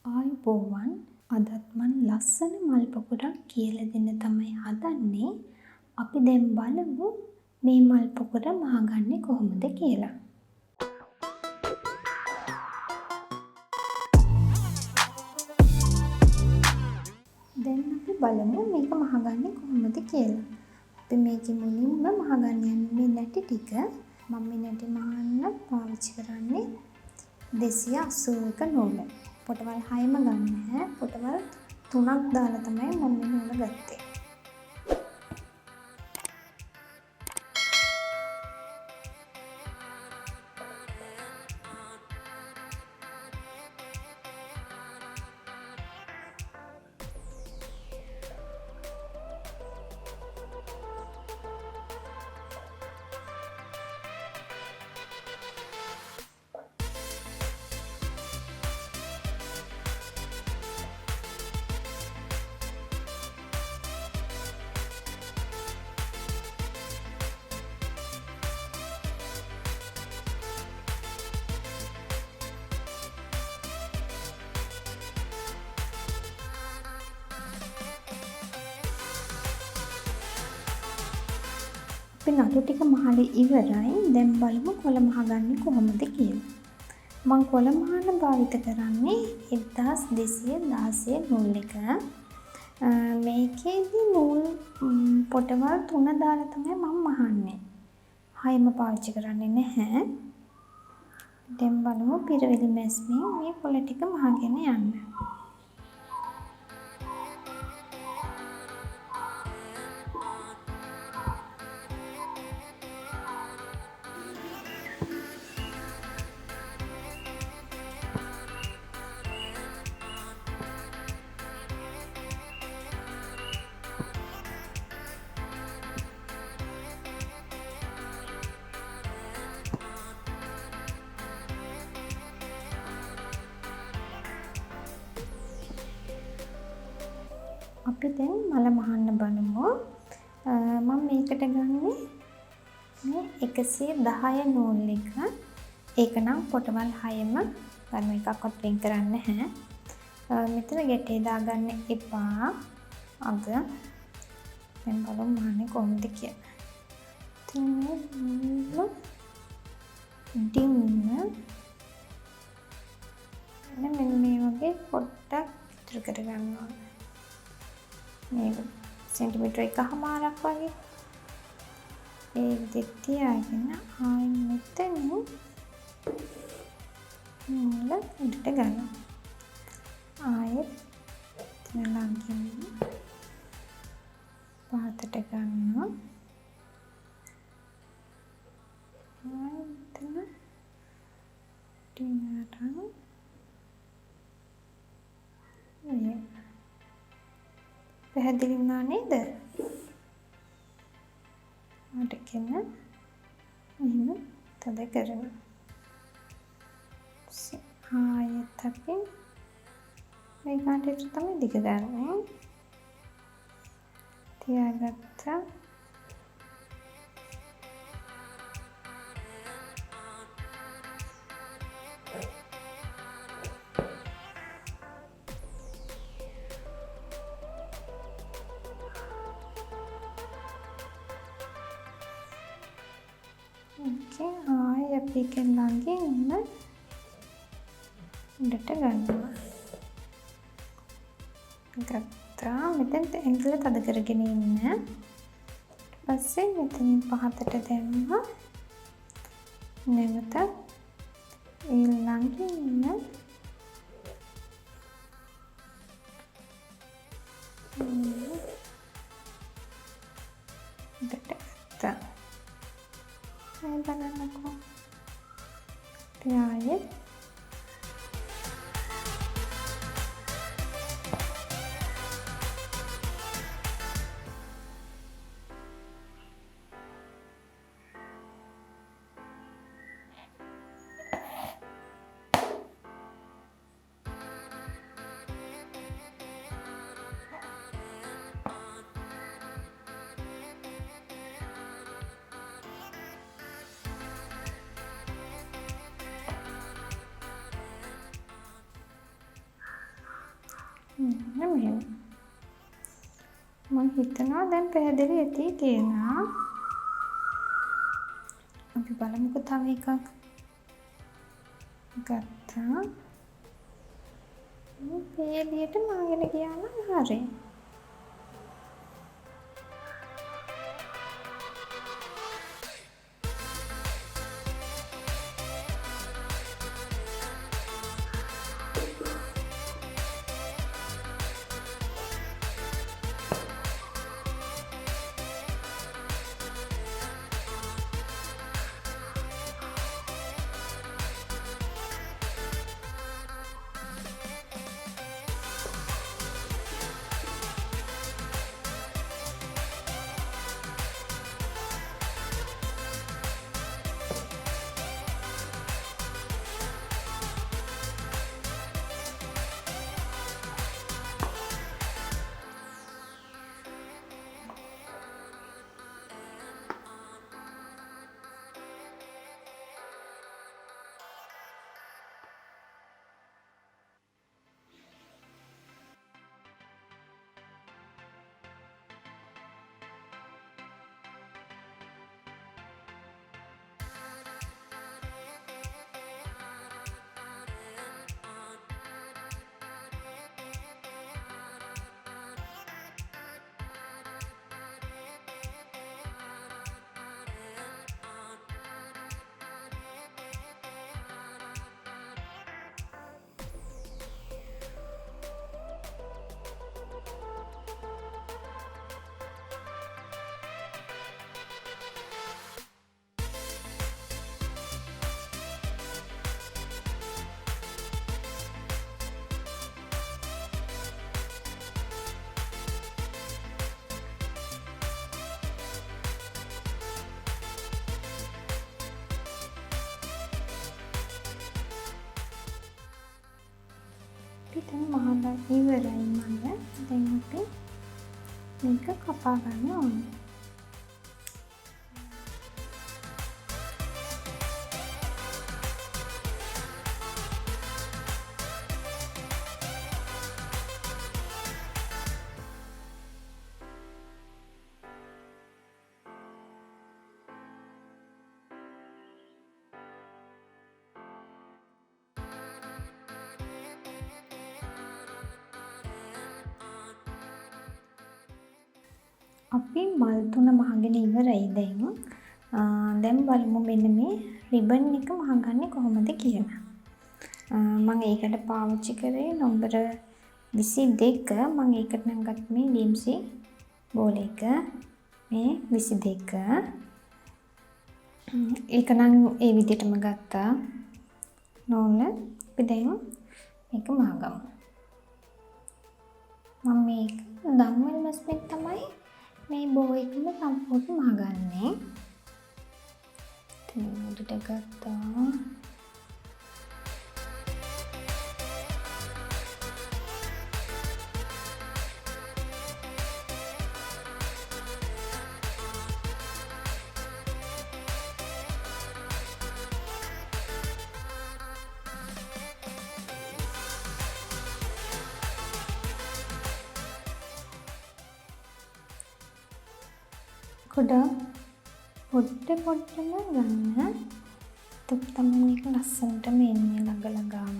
ආයුබෝවන් අදත් මන් ලස්සන මල් පොකුරක් කියලා දෙන්න තමයි හදන්නේ. අපි දැන් බලමු මේ මල් පොකුර මහගන්නේ කොහොමද කියලා. දැන් අපි බලමු මේක මහගන්නේ කොහොමද කියලා. අපි මේකෙ මුලින්ම මහගන්න යන්නේ මේ නැටි ටික. මම මේ නැටි මහන්න පාවිච්චි කරන්නේ 281 නූල. පොටවල් 6ම ගන්න නැහැ. පොටවල් 3ක් දාලා තමයි මම මේ නූල ගත්තේ. අපි නටු ටික මහලා ඉවරයි. දැන් බලමු කොළ මහගන්නේ කොහොමද කියලා. මම කොළ මහන්න භාවිත කරන්නේ 1216 නූල් එක. මේකේදී නූල් පොටවල් 3 දාලා තමයි මම මහන්නේ. 6ම පාවිච්චි කරන්නේ නැහැ. දැන් බලමු පිරවිලි මැස්මෙන් මේ කොළ ටික මහගෙන යන්න. අපි දැන් මල මහන්න බලමු. මම මේකට ගන්නේ මේ 110 නූල් එක. ඒක නම් පොටවල් 6ම ගන්න එකක්වත් වෙන් කරන්නේ නැහැ. මෙතන ගැටේ දාගන්න එපා. අග දැන් බලමු මහන්නේ කොහොමද කියලා. මෙන්න මේ වගේ පොට්ටක් ඉතුරු කරගන්න ඕනේ. මේ සෙන්ටිමීටර 1.5ක් වගේ ඒ විදිහට තියාගෙන ආයෙ මෙතන නූල උඩට ගන්නවා. ආයෙත් ළඟින් පහතට ගන්නවා. ආයෙත් ටිනරන් පැහැදිලි වුණා නේද? අරගෙන එහෙම තද කරනවා. ආයෙත් අපි මේ කාටට තමයි දිග ගන්නෙ. තියාගත්තා. Okay, ආයෙ අපි ළඟින් ඉන්න උඩට ගන්නවා. ගත්තා. මෙතෙන් ඇඟිල්ල තද කරගෙන ඉන්න. ඊට පස්සේ මෙතනින් පහතට දැම්මා. නැවත ළඟින් ඉන්න උඩට ගත්තා. Saya බලන්නකෝ. ආයෙත් මෙහෙම. මම හිතනවා දැන් පැහැදිලි ඇති කියලා. අපි බලමුකෝ තව එකක්. ගත්තා. මේ පේලියට මාගෙන ගියා නම් හරි. දැන් මහලා ඉවරයි මම. දැන් අපි මේක කපා ගන්න ඕනේ. අපි මල් 3 මහගෙන ඉවරයි දැන්. දැන් බලමු මෙන්න මේ රිබන් එක මහගන්නේ කොහොමද කියලා. මම ඒකට පාවිච්චි කරේ නම්බර 22. මම ඒකට නම් ගත්ත මේ ලිම්සි බෝල් එක මේ 22. ඒක නම් ඒ විදිහටම ගත්තා. නෝන අපි දැන් මේක මහගමු. මම මේක දම්වල මස්මෙන් තමයි මේ බෝ එකම සම්පූර්ණ මහගන්නේ. ඉතින් උඩට ගත්තා. පොඩ්ඩම ගන්න. එතකොට තමයි මේක ලස්සනටම එන්නේ ළඟ ළඟාම.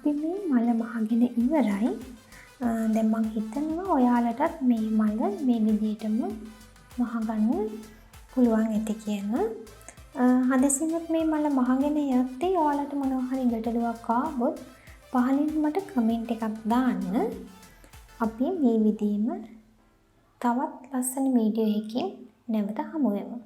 අපි මේ මල මහගෙන ඉවරයි. දැන් මම හිතනවා ඔයාලටත් මේ මල මේ විදිහටම මහගන්න පුළුවන් ඇති කියලා. හදිසියෙත් මේ මල මහගෙන යද්දී ඔයාලට මොනවා හරි ගැටලුවක් ආවොත් පහලින් මට කමෙන්ට් එකක් දාන්න. අපි මේ විදිහම තවත් ලස්සන වීඩියෝ එකකින් නැවත හමු වෙමු.